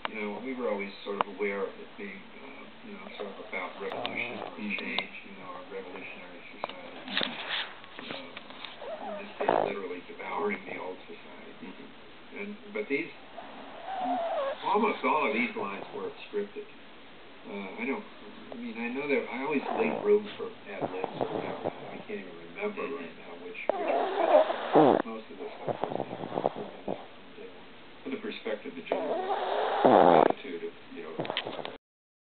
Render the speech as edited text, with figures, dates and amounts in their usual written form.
you know, we were always sort of aware of it being, you know, sort of about revolution or change, you know, a revolutionary society. In this case, literally devouring the old society. But these, almost all of these lines were scripted. I know that I always leave room for ad libs or whatever. I can't even remember right now which